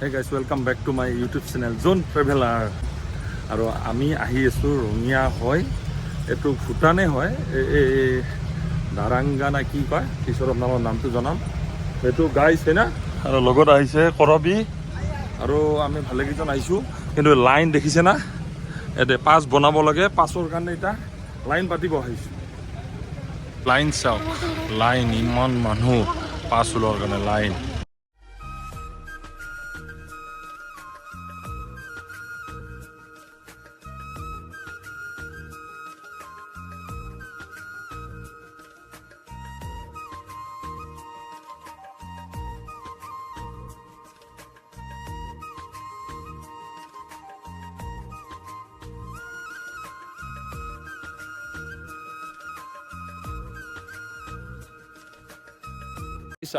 Hey guys, welcome back to my YouTube channel Zone Traveler. আৰু আমি আহি আছোঁ ৰঙিয়া হয়, এইটো ভূটানে হয়, দাৰাংগা না কি কয়, কিশোৰ নামৰ নামটো জনাম। এইটো গাইছ হয় না, আৰু লগত আহিছে কৰবি, আৰু আমি ভালেকেইজন আহিছোঁ। কিন্তু লাইন দেখিছে না, ইয়াতে পাছ বনাব লাগে, পাছৰ কাৰণে এতিয়া লাইন পাতিব আহিছোঁ। লাইন চাওক, লাইন ইমান মানুহ পাছ ওলোৱাৰ কাৰণে লাইন।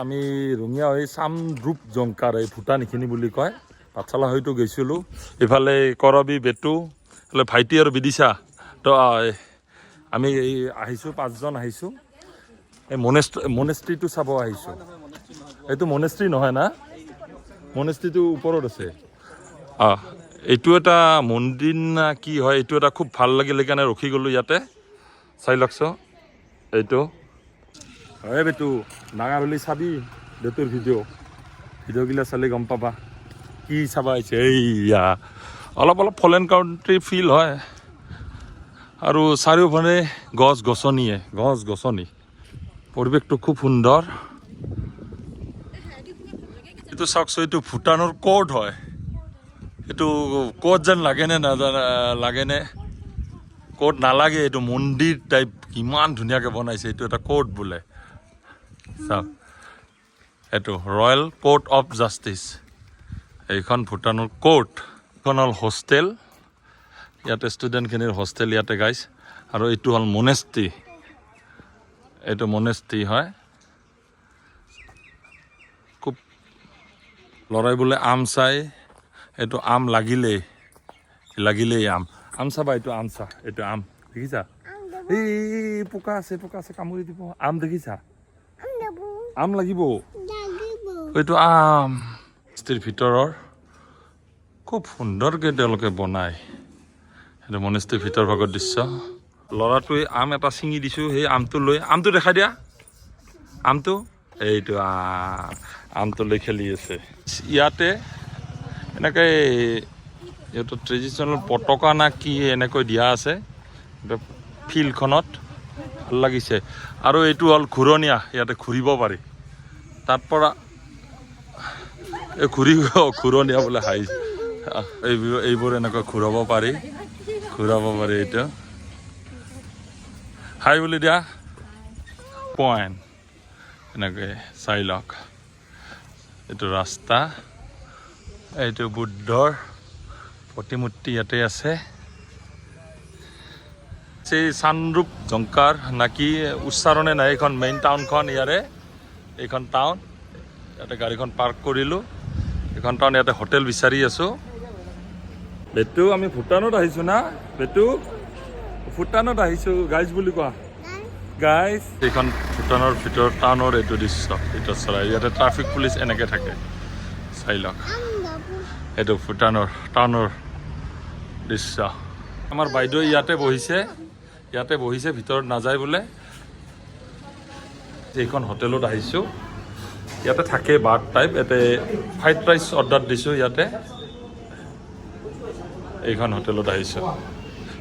আমি ৰঙিয়া হৈ চামদ্ৰুপ জংকাৰ এই ভূটান এইখিনি বুলি কয়, পাঠশালা হয়তো গৈছিলোঁ। ইফালে কৰবি বেটু, এইফালে ভাইটি আৰু বিদিশা। তো আমি আহিছোঁ, 5জন আহিছোঁ। এই মনেষ্ট্ৰিটো চাব আহিছোঁ। এইটো মনেষ্ট্ৰি নহয় না, মনেষ্ট্ৰিটো ওপৰত আছে। এইটো এটা মন্দিৰ না কি হয়, এইটো এটা খুব ভাল লাগিল, সেইকাৰণে ৰখি গ'লোঁ ইয়াতে। চাই লওকচোন এইটো। হয় বেটু, ডাঙৰ হ'লে চাবি বেটুৰ ভিডিঅ'গিলা চালে গম পাবা কি চাবা আহিছে। এইয়া অলপ ফৰেন কাউণ্ট্ৰি ফিল হয়, আৰু চাৰিওফালে গছ গছনি, পৰিৱেশটো খুব সুন্দৰ। এইটো চাওকচোন, এইটো ভূটানৰ কোৰ্ট হয়। এইটো কোৰ্ট যেন লাগেনে লাগেনে, কোৰ্ট নালাগে, এইটো মন্দিৰ টাইপ, কিমান ধুনীয়াকৈ বনাইছে। এইটো এটা কোৰ্ট বোলে, চাওক, এইটো ৰয়েল কোৰ্ট অফ জাষ্টিচ। এইখন ভূটানৰ কোৰ্ট। এইখন হ'ল হোষ্টেল, ইয়াতে ষ্টুডেণ্টখিনিৰ হোষ্টেল ইয়াতে গাইছ। আৰু এইটো হ'ল মনেষ্ট্ৰি, এইটো মনেষ্ট্ৰি হয়। খুব ল'ৰাই বোলে আম চাই, এইটো আম লাগিলেই আম চাবা, এইটো আম চা, এইটো আম দেখিছা, এই পোকা আছে কামুৰি দিব। আম দেখিছা, আম লাগিব, এইটো আম। মনেষ্ট্ৰিৰ ভিতৰৰ খুব সুন্দৰকৈ তেওঁলোকে বনায়। সেইটো মনেষ্ট্ৰিৰ ভিতৰ ভাগৰ দৃশ্য। ল'ৰাটোৱে আম এটা ছিঙি দিছোঁ, সেই আমটো লৈ, আমটো দেখাই দিয়া, আমটো, এইটো আমটো লৈ খেলি আছে। ইয়াতে এনেকৈ এইটো ট্ৰেডিশ্যনেল পতাকা না কি এনেকৈ দিয়া আছে ফিল্ডখনত, ভাল লাগিছে। আৰু এইটো হ'ল ঘূৰণীয়া, ইয়াতে ঘূৰিব পাৰি, তাৰ পৰা ঘূৰণীয়া বোলে হাই, এইবোৰ এনেকৈ ঘূৰাব পাৰি এইটো হাই বুলি দিয়া পইণ্ট, এনেকৈ চাই লওক। এইটো ৰাস্তা, এইটো বুদ্ধৰ প্ৰতিমূৰ্তি ইয়াতে আছে। চামদ্ৰুপ জংকাৰ নাকি উচ্চাৰণে নাই, এইখন মেইন টাউনখন ইয়াৰে, এইখন টাউন। ইয়াতে গাড়ীখন পাৰ্ক কৰিলোঁ, এইখন টাউন। ইয়াতে হোটেল বিচাৰি আছোঁ। বেটু, আমি ভূটানত আহিছোঁ না বেটু, ভূটানত আহিছোঁ গাইজ বুলি কোৱা, গাইজ। এইখন ভূটানৰ ভিতৰত টাউনৰ এইটো দৃশ্য, এইটো চৰাই। ইয়াতে ট্ৰাফিক পুলিচ এনেকৈ থাকে, চাই লওক। এইটো ভূটানৰ টাউনৰ দৃশ্য। আমাৰ বাইদেউ ইয়াতে বহিছে, ভিতৰত নাযায় বোলে। এইখন হোটেলত আহিছোঁ, ইয়াতে থাকে বাৰ টাইপ। ইয়াতে ফ্ৰাইড ৰাইচ অৰ্ডাৰ দিছোঁ ইয়াতে। এইখন হোটেলত আহিছোঁ।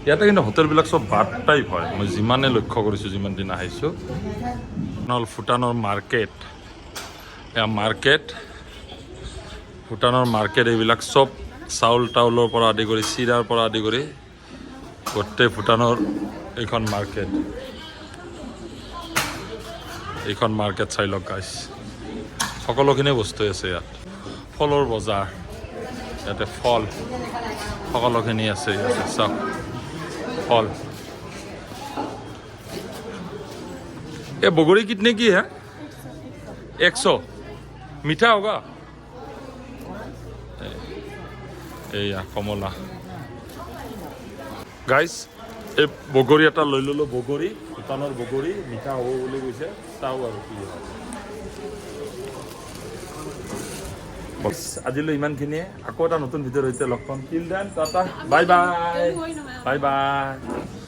ইয়াতে কিন্তু হোটেলবিলাক চব বাৰ টাইপ হয়, মই যিমানে লক্ষ্য কৰিছোঁ, যিমান দিন আহিছোঁ। হ'ল ভূটানৰ মাৰ্কেট, এয়া মাৰ্কেট, ভূটানৰ মাৰ্কেট। এইবিলাক চব চাউল তাউলৰ পৰা আদি কৰি, চিৰাৰ পৰা আদি কৰি গোটেই ভূটানৰ এইখন মাৰ্কেট চাই লওক গাইছ। সকলোখিনি বস্তু আছে ইয়াত। ফলৰ বজাৰ, ইয়াতে ফল সকলোখিনি আছে ইয়াতে, চাওক ফল। ये बगोरी कितने की है? 100। मीठा होगा? এয়া কমলা গাইজ। এই বগৰী এটা লৈ ল'লোঁ, বগৰী, ভূটানৰ বগৰী, মিঠা হ'ব বুলি কৈছে, চাওঁ আৰু কি হয়। আজিলৈ ইমানখিনিয়ে আকৌ এটা নতুন ভিডিঅ'ৰ সৈতে লগ পাম till then tata bye bye bye bye